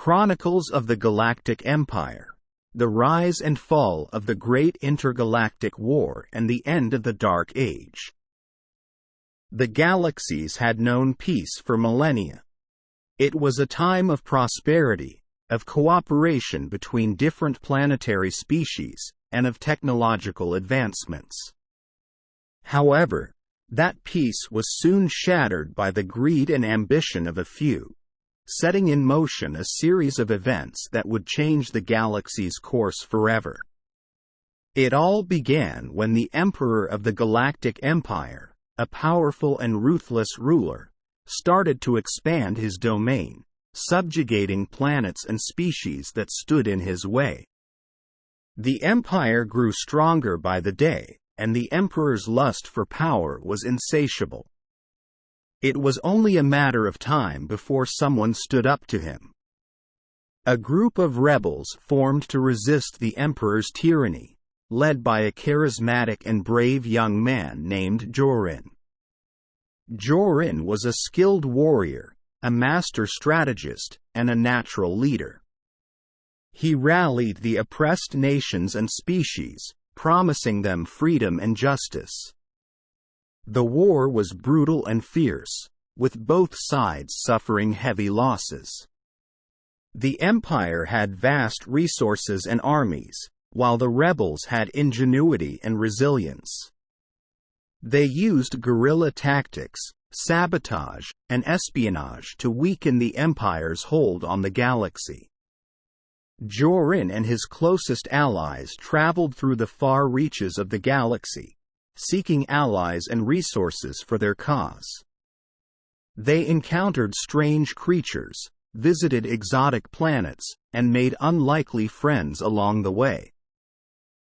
Chronicles of the Galactic Empire, the rise and fall of the Great Intergalactic War and the end of the Dark Age. The galaxies had known peace for millennia. It was a time of prosperity, of cooperation between different planetary species, and of technological advancements. However, that peace was soon shattered by the greed and ambition of a few, setting in motion a series of events that would change the galaxy's course forever. It all began when the Emperor of the Galactic Empire, a powerful and ruthless ruler, started to expand his domain, subjugating planets and species that stood in his way. The empire grew stronger by the day, and the emperor's lust for power was insatiable. It was only a matter of time before someone stood up to him. A group of rebels formed to resist the emperor's tyranny, led by a charismatic and brave young man named Jorin. Jorin was a skilled warrior, a master strategist, and a natural leader. He rallied the oppressed nations and species, promising them freedom and justice. The war was brutal and fierce, with both sides suffering heavy losses. The Empire had vast resources and armies, while the rebels had ingenuity and resilience. They used guerrilla tactics, sabotage, and espionage to weaken the Empire's hold on the galaxy. Jorin and his closest allies traveled through the far reaches of the galaxy, seeking allies and resources for their cause. They encountered strange creatures, visited exotic planets, and made unlikely friends along the way.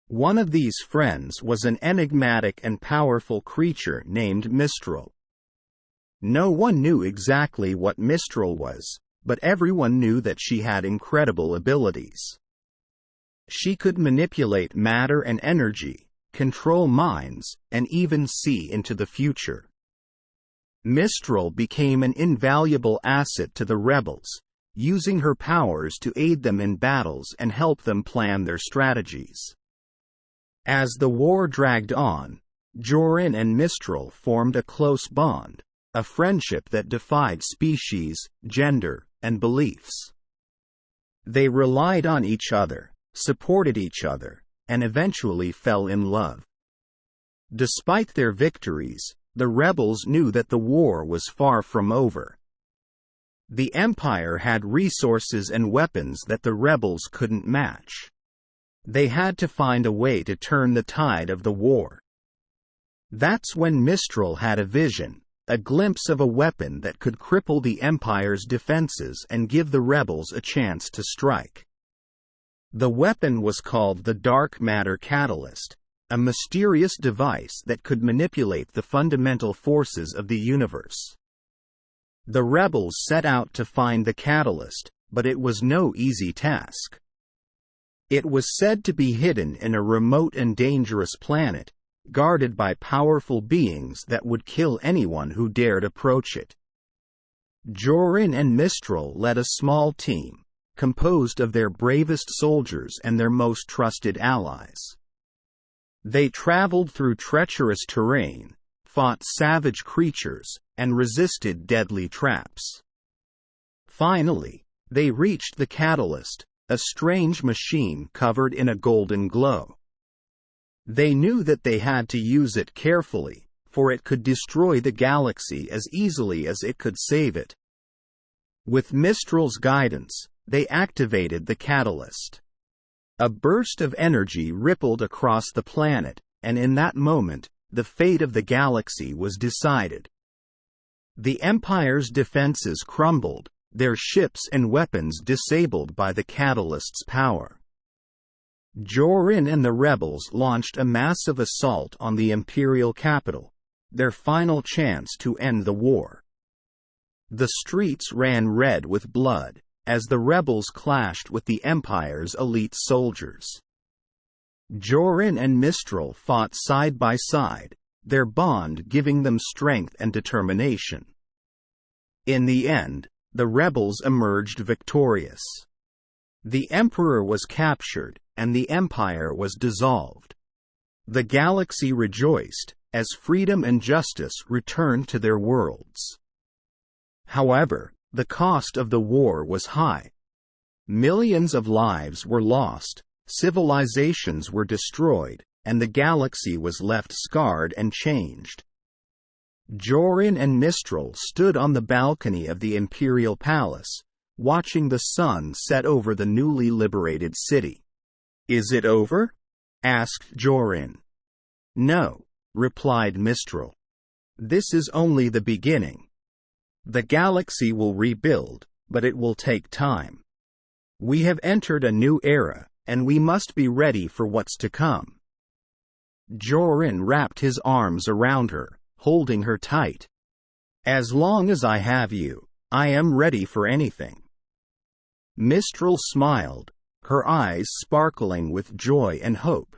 One of these friends was an enigmatic and powerful creature named Mistral. No one knew exactly what Mistral was, but everyone knew that she had incredible abilities. She could manipulate matter and energy, control minds, and even see into the future. Mistral became an invaluable asset to the rebels, using her powers to aid them in battles and help them plan their strategies. As the war dragged on, Jorin and Mistral formed a close bond, a friendship that defied species, gender, and beliefs. They relied on each other, supported each other, and eventually fell in love. Despite their victories, the rebels knew that the war was far from over. The Empire had resources and weapons that the rebels couldn't match. They had to find a way to turn the tide of the war. That's when Mistral had a vision, a glimpse of a weapon that could cripple the Empire's defenses and give the rebels a chance to strike. The weapon was called the Dark Matter Catalyst, a mysterious device that could manipulate the fundamental forces of the universe. The rebels set out to find the catalyst, but it was no easy task. It was said to be hidden in a remote and dangerous planet, guarded by powerful beings that would kill anyone who dared approach it. Jorin and Mistral led a small team, composed of their bravest soldiers and their most trusted allies. They traveled through treacherous terrain, fought savage creatures, and resisted deadly traps. Finally, they reached the catalyst, a strange machine covered in a golden glow. They knew that they had to use it carefully, for it could destroy the galaxy as easily as it could save it. With Mistral's guidance, they activated the catalyst. A burst of energy rippled across the planet, and in that moment, the fate of the galaxy was decided. The Empire's defenses crumbled, their ships and weapons disabled by the catalyst's power. Jorin and the rebels launched a massive assault on the imperial capital, their final chance to end the war. The streets ran red with blood, as the rebels clashed with the Empire's elite soldiers. Jorin and Mistral fought side by side, their bond giving them strength and determination. In the end, the rebels emerged victorious. The Emperor was captured, and the Empire was dissolved. The galaxy rejoiced, as freedom and justice returned to their worlds. However, the cost of the war was high. Millions of lives were lost, civilizations were destroyed, and the galaxy was left scarred and changed. Jorin and Mistral stood on the balcony of the Imperial Palace, watching the sun set over the newly liberated city. "Is it over?" asked Jorin. "No," replied Mistral. "This is only the beginning. The galaxy will rebuild, but it will take time. We have entered a new era, and we must be ready for what's to come." Jorin wrapped his arms around her, holding her tight. "As long as I have you, I am ready for anything." Mistral smiled, her eyes sparkling with joy and hope.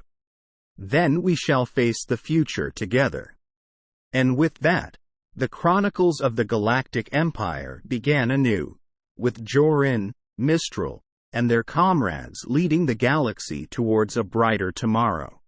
"Then we shall face the future together." And with that, the Chronicles of the Galactic Empire began anew, with Jorin, Mistral, and their comrades leading the galaxy towards a brighter tomorrow.